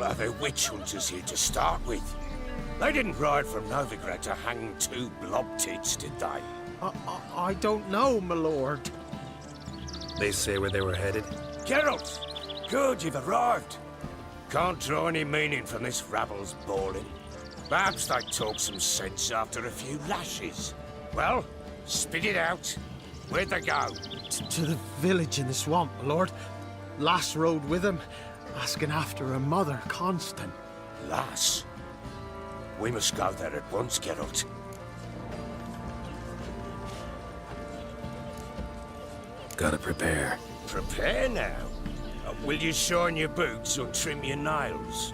are the witch hunters here to start with? They didn't ride from Novigrad to hang two blob tits, did they? I don't know, my lord. They say where they were headed? Geralt! Good, you've arrived. Can't draw any meaning from this rabble's bawling. Perhaps they talk some sense after a few lashes. Well, spit it out. Where'd they go? To the village in the swamp, my lord. Lass rode with him, asking after her mother, Constant. Lass? We must go there at once, Geralt. Gotta prepare. Prepare now? Will you shine your boots or trim your nails?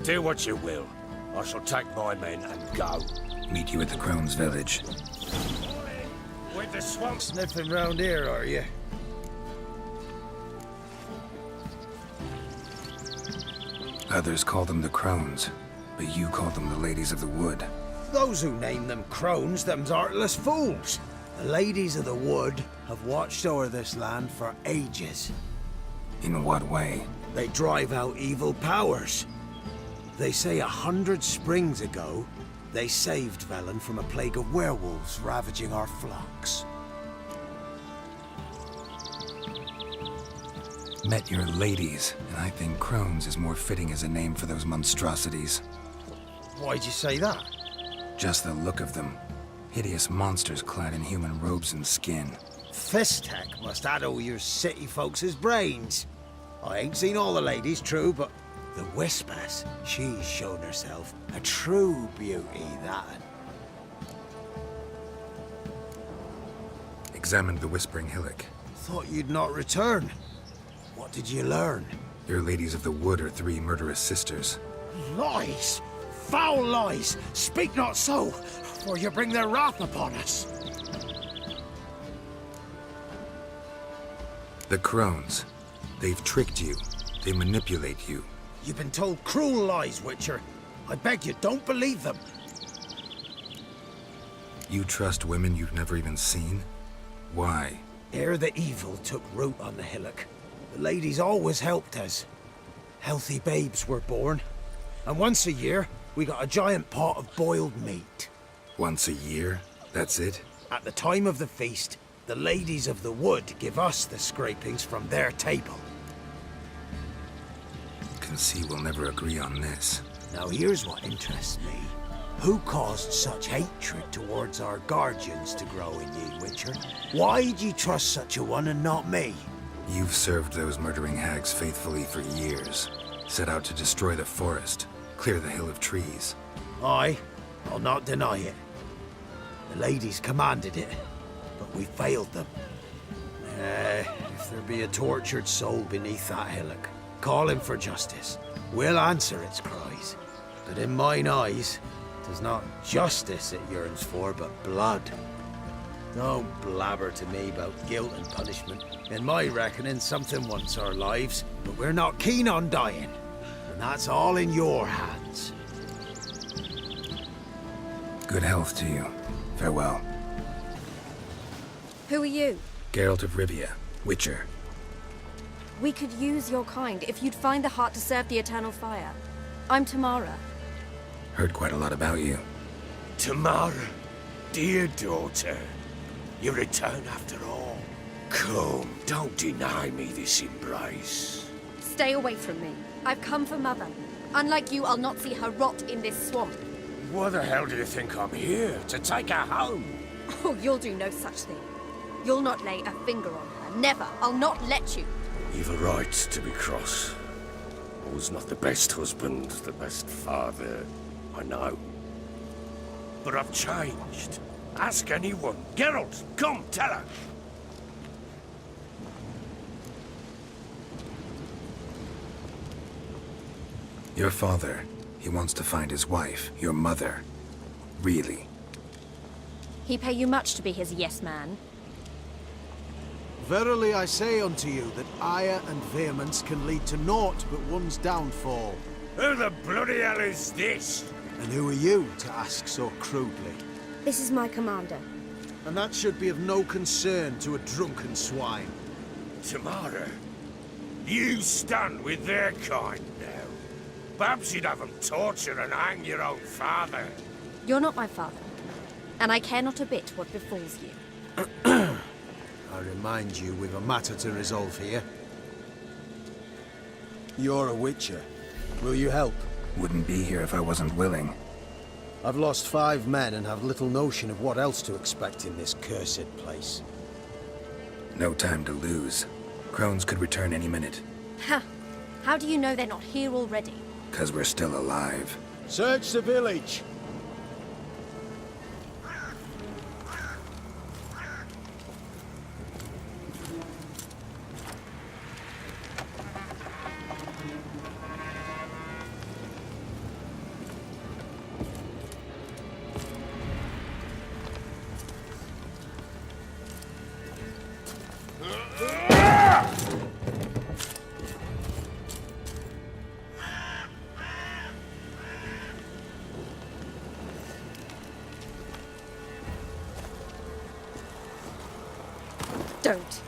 Do what you will. I shall take my men and go. Meet you at the Crone's village. With the swamp Sniffing round here, are you? Others call them the Crones, but you call them the Ladies of the Wood. Those who name them crones, them's artless fools. The ladies of the wood have watched over this land for ages. In what way? They drive out evil powers. They say 100 springs ago, they saved Velen from a plague of werewolves ravaging our flocks. Met your ladies, and I think Crones is more fitting as a name for those monstrosities. Why'd you say that? Just the look of them. Hideous monsters clad in human robes and skin. Fistek must addle your city folks' brains. I ain't seen all the ladies, true, but the Whispers, she's shown herself a true beauty, that. Examined the Whispering Hillock. Thought you'd not return. What did you learn? Your Ladies of the Wood are 3 murderous sisters. Lies! Foul lies! Speak not so, for you bring their wrath upon us. The Crones. They've tricked you. They manipulate you. You've been told cruel lies, Witcher. I beg you, don't believe them. You trust women you've never even seen? Why? Ere the evil took root on the hillock, the ladies always helped us. Healthy babes were born. And once a year, we got a giant pot of boiled meat. Once a year? That's it? At the time of the feast, the ladies of the wood give us the scrapings from their table. Can see we'll never agree on this. Now here's what interests me. Who caused such hatred towards our guardians to grow in ye, Witcher? Why'd ye trust such a one and not me? You've served those murdering hags faithfully for years. Set out to destroy the forest, clear the hill of trees. Aye, I'll not deny it. The ladies commanded it, but we failed them. If there be a tortured soul beneath that hillock, call him for justice. We'll answer its cries. But in mine eyes, 'tis not justice it yearns for, but blood. Don't blabber to me about guilt and punishment. In my reckoning, something wants our lives, but we're not keen on dying. And that's all in your hands. Good health to you. Farewell. Who are you? Geralt of Rivia, Witcher. We could use your kind if you'd find the heart to serve the Eternal Fire. I'm Tamara. Heard quite a lot about you. Tamara, dear daughter, you return after all. Come, don't deny me this embrace. Stay away from me. I've come for Mother. Unlike you, I'll not see her rot in this swamp. Why the hell do you think I'm here? To take her home? Oh, you'll do no such thing. You'll not lay a finger on her. Never. I'll not let you. You've a right to be cross. I was not the best husband, the best father, I know. But I've changed. Ask anyone. Geralt, come, tell her. Your father, he wants to find his wife, your mother. Really? He pay you much to be his yes man. Verily I say unto you that ire and vehemence can lead to naught but one's downfall. Who the bloody hell is this? And who are you to ask so crudely? This is my commander. And that should be of no concern to a drunken swine. Tamara, You stand with their kind now. Perhaps you'd have them torture and hang your own father. You're not my father, and I care not a bit what befalls you. I remind you, we've a matter to resolve here. You're a witcher. Will you help? Wouldn't be here if I wasn't willing. I've lost 5 men and have little notion of what else to expect in this cursed place. No time to lose. Crones could return any minute. Ha! How do you know they're not here already? 'Cause we're still alive. Search the village! Don't.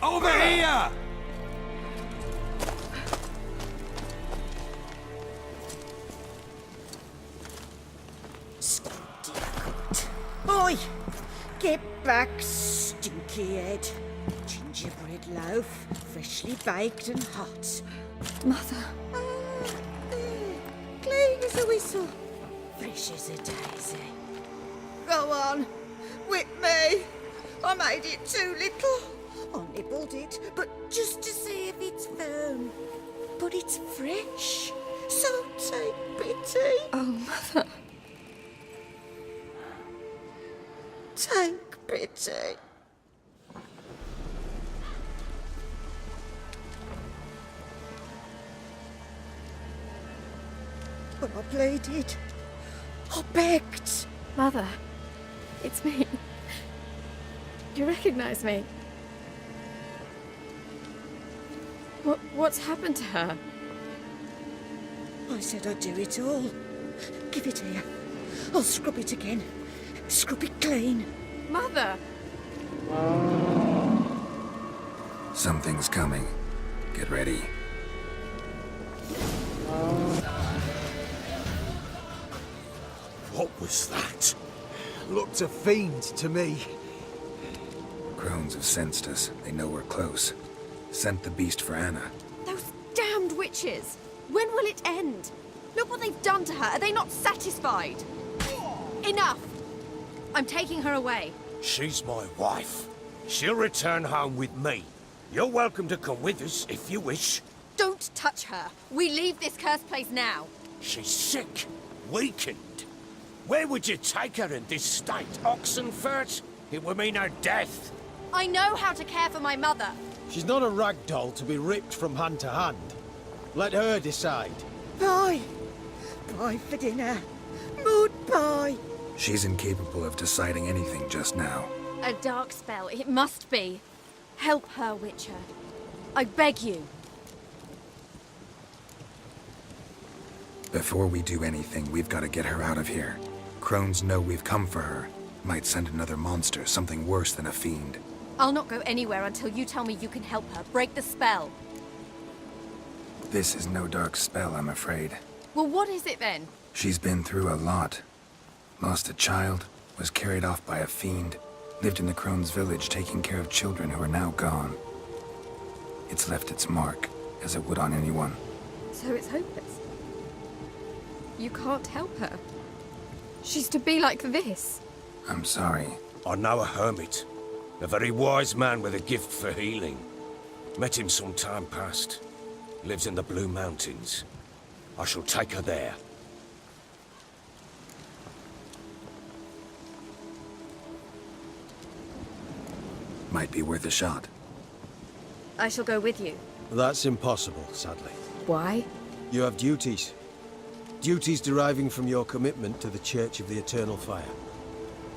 Over here! Oi! Get back, stinky head. Gingerbread loaf, freshly baked and hot. Mother. There, clean as a whistle, fresh as a daisy. Go on, whip me. I made it too little. I nibbled it, but just to see if it's firm. But it's fresh, so take pity. Oh, Mother. Take pity. But I pleaded. I begged. Mother. It's me. You recognize me? What's happened to her? I said I'd do it all. Give it here. I'll scrub it again. Scrub it clean. Mother! Something's coming. Get ready. What was that? Looked a fiend to me. Crones have sensed us. They know we're close. Sent the beast for Anna. Those damned witches! When will it end? Look what they've done to her. Are they not satisfied? Enough! I'm taking her away. She's my wife. She'll return home with me. You're welcome to come with us if you wish. Don't touch her. We leave this cursed place now. She's sick, weakened. Where would you take her in this state? Oxenfurt? It would mean her death. I know how to care for my mother. She's not a rag doll to be ripped from hand to hand. Let her decide. Pie. Pie for dinner. Mood pie. She's incapable of deciding anything just now. A dark spell, it must be. Help her, Witcher. I beg you. Before we do anything, we've got to get her out of here. Crones know we've come for her. Might send another monster, something worse than a fiend. I'll not go anywhere until you tell me you can help her. Break the spell. This is no dark spell, I'm afraid. Well, what is it then? She's been through a lot. Lost a child, was carried off by a fiend, lived in the Crone's village taking care of children who are now gone. It's left its mark, as it would on anyone. So it's hopeless. You can't help her. She's to be like this. I'm sorry. I know a hermit. A very wise man with a gift for healing. Met him some time past. Lives in the Blue Mountains. I shall take her there. Might be worth a shot. I shall go with you. That's impossible, sadly. Why? You have duties. Duties deriving from your commitment to the Church of the Eternal Fire.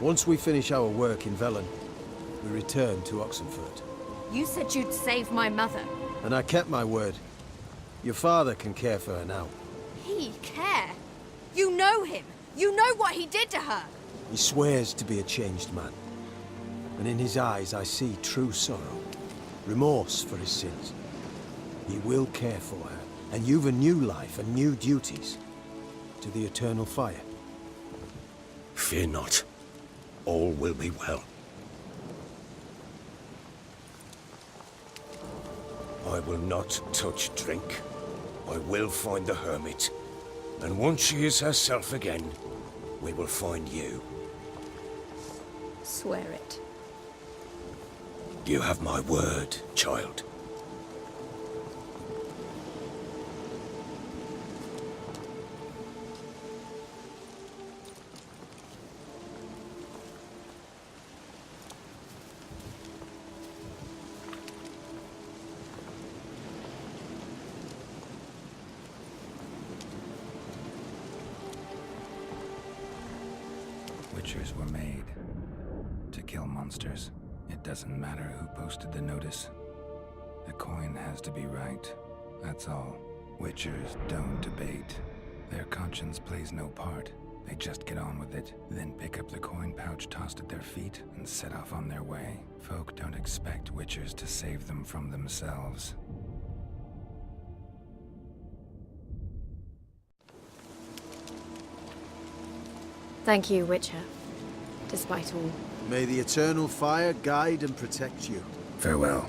Once we finish our work in Velen, we return to Oxenfurt. You said you'd save my mother. And I kept my word. Your father can care for her now. He care? You know him. You know what he did to her. He swears to be a changed man. And in his eyes I see true sorrow, remorse for his sins. He will care for her, and you've a new life and new duties. To the eternal fire. Fear not. All will be well. I will not touch drink. I will find the hermit. And once she is herself again, we will find you. Swear it. You have my word, child. Witchers were made to kill monsters. It doesn't matter who posted the notice. The coin has to be right. That's all. Witchers don't debate. Their conscience plays no part. They just get on with it, then pick up the coin pouch tossed at their feet and set off on their way. Folk don't expect witchers to save them from themselves. Thank you, Witcher. Despite all. May the eternal fire guide and protect you. Farewell.